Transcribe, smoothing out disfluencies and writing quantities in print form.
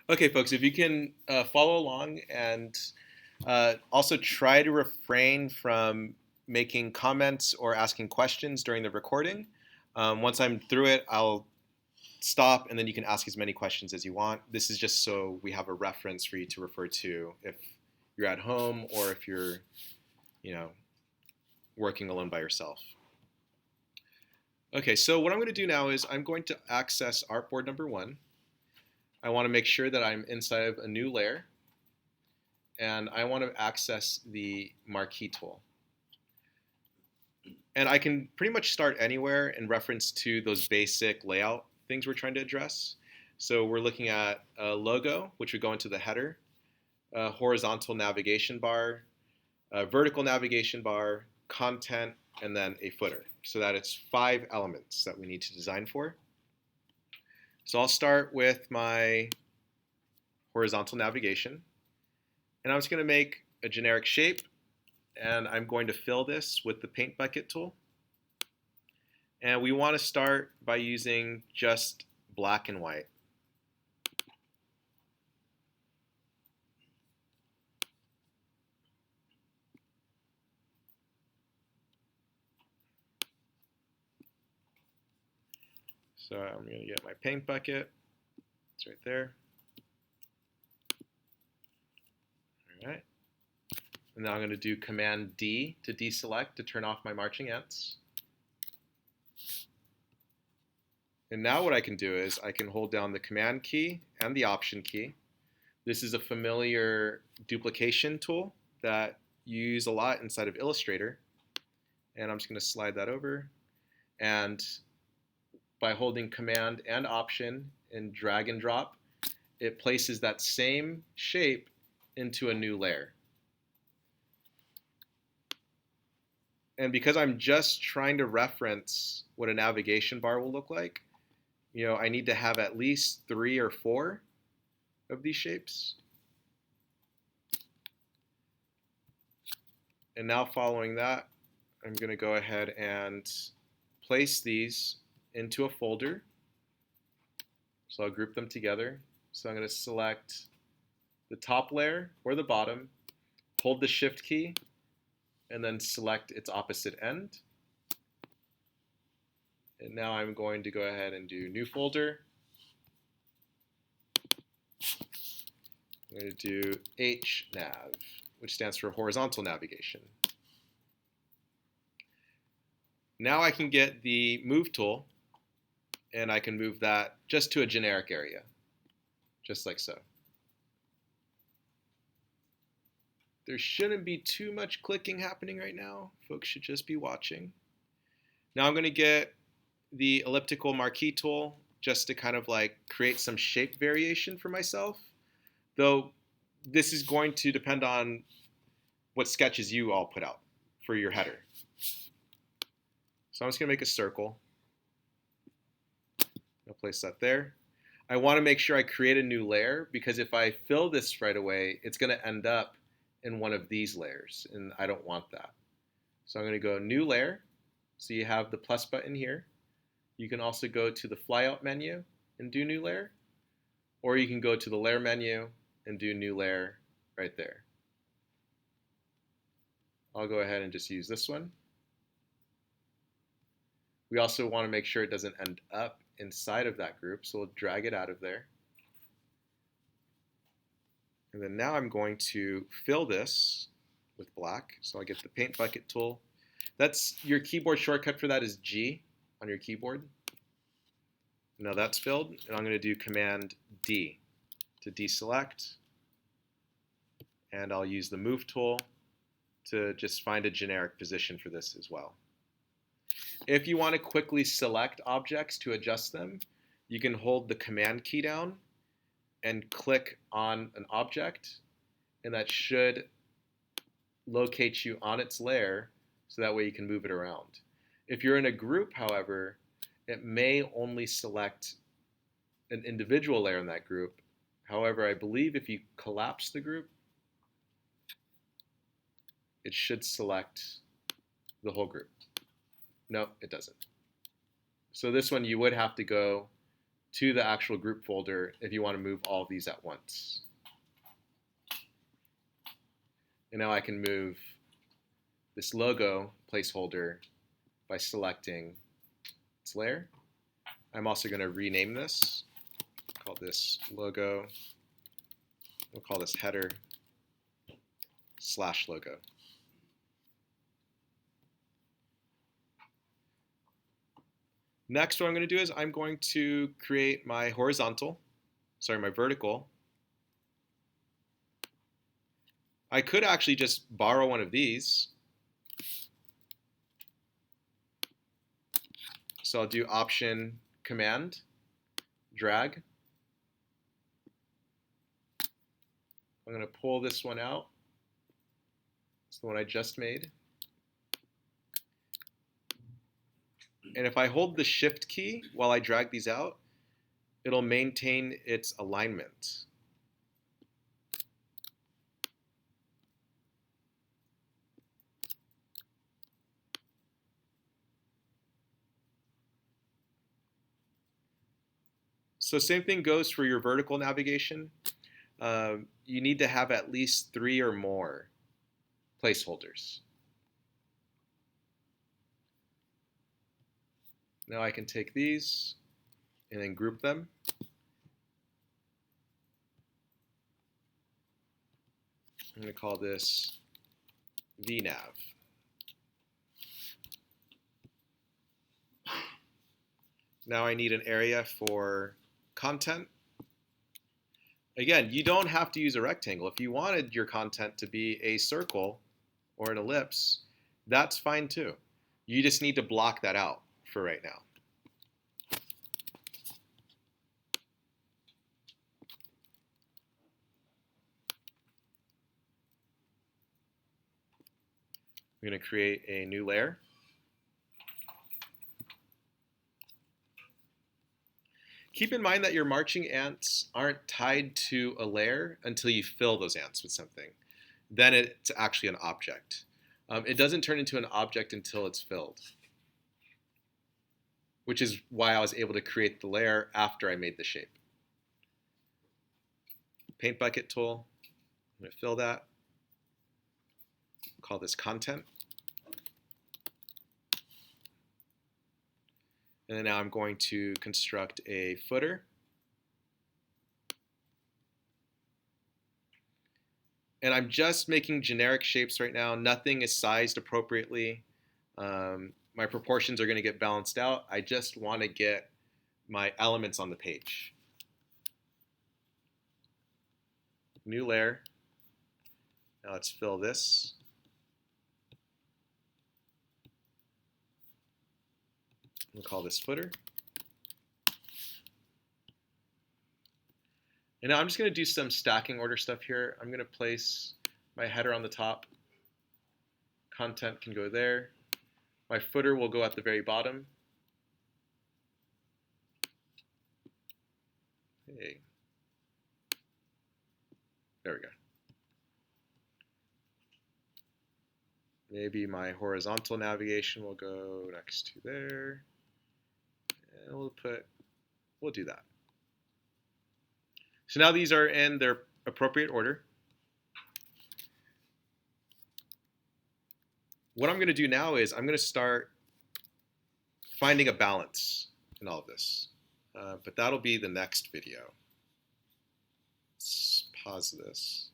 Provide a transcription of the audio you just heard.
Okay, folks, if you can follow along and also try to refrain from making comments or asking questions during the recording. Once I'm through it, I'll stop and then you can ask as many questions as you want. This is just so we have a reference for you to refer to if you're at home or if you're, you know, working alone by yourself. Okay, so what I'm going to do now is I'm going to access artboard number one. I want to make sure that I'm inside of a new layer, and I want to access the marquee tool. And I can pretty much start anywhere in reference to those basic layout things we're trying to address. So we're looking at a logo, which would go into the header, a horizontal navigation bar, a vertical navigation bar, content, and then a footer. So that it's 5 elements that we need to design for. So I'll start with my horizontal navigation. And I'm just going to make a generic shape, and I'm going to fill this with the paint bucket tool. And we want to start by using just black and white. So I'm going to get my paint bucket. It's right there. All right. And now I'm going to do Command D to deselect to turn off my marching ants. And now what I can do is I can hold down the Command key and the Option key. This is a familiar duplication tool that you use a lot inside of Illustrator. And I'm just going to slide that over. And by holding Command and Option and drag and drop, it places that same shape into a new layer. And because I'm just trying to reference what a navigation bar will look like, I need to have at least 3 or 4 of these shapes. And now following that, I'm going to go ahead and place these into a folder. So I'll group them together. So I'm going to select the top layer or the bottom, hold the Shift key, and then select its opposite end. And now I'm going to go ahead and do New Folder. I'm going to do HNav, which stands for Horizontal Navigation. Now I can get the Move tool, and I can move that just to a generic area, just like so. There shouldn't be too much clicking happening right now. Folks should just be watching. Now I'm going to get the elliptical marquee tool just to kind of like create some shape variation for myself, though this is going to depend on what sketches you all put out for your header. So I'm just going to make a circle. I'll place that there. I want to make sure I create a new layer, because if I fill this right away, it's going to end up in one of these layers, and I don't want that. So I'm going to go New Layer. So you have the plus button here. You can also go to the flyout menu and do New Layer, or you can go to the Layer menu and do New Layer right there. I'll go ahead and just use this one. We also want to make sure it doesn't end up inside of that group, so we'll drag it out of there. And then now I'm going to fill this with black. So I get the paint bucket tool. That's your keyboard shortcut for that is G on your keyboard. Now that's filled, and I'm going to do Command D to deselect. And I'll use the Move tool to just find a generic position for this as well. If you want to quickly select objects to adjust them, you can hold the Command key down and click on an object, and that should locate you on its layer, so that way you can move it around. If you're in a group, however, it may only select an individual layer in that group. However, I believe if you collapse the group, it should select the whole group. No, it doesn't. So this one you would have to go to the actual group folder if you want to move all of these at once. And now I can move this logo placeholder by selecting its layer. I'm also going to rename this. Call this logo. We'll call this header / logo. Next, what I'm going to do is I'm going to create my my vertical. I could actually just borrow one of these. So I'll do Option, Command, drag. I'm going to pull this one out. It's the one I just made. And if I hold the Shift key while I drag these out, it'll maintain its alignment. So same thing goes for your vertical navigation. You need to have at least 3 or more placeholders. Now I can take these and then group them. I'm going to call this VNav. Now I need an area for content. Again, you don't have to use a rectangle. If you wanted your content to be a circle or an ellipse, that's fine too. You just need to block that out for right now. I'm going to create a new layer. Keep in mind that your marching ants aren't tied to a layer until you fill those ants with something. Then it's actually an object. It doesn't turn into an object until it's filled, which is why I was able to create the layer after I made the shape. Paint bucket tool, I'm going to fill that. Call this content. And then now I'm going to construct a footer. And I'm just making generic shapes right now. Nothing is sized appropriately. My proportions are going to get balanced out. I just want to get my elements on the page. New layer. Now let's fill this. We'll call this footer. And now I'm just going to do some stacking order stuff here. I'm going to place my header on the top. Content can go there. My footer will go at the very bottom. Hey. There we go. Maybe my horizontal navigation will go next to there. And we'll do that. So now these are in their appropriate order. What I'm going to do now is I'm going to start finding a balance in all of this. But that'll be the next video. Let's pause this.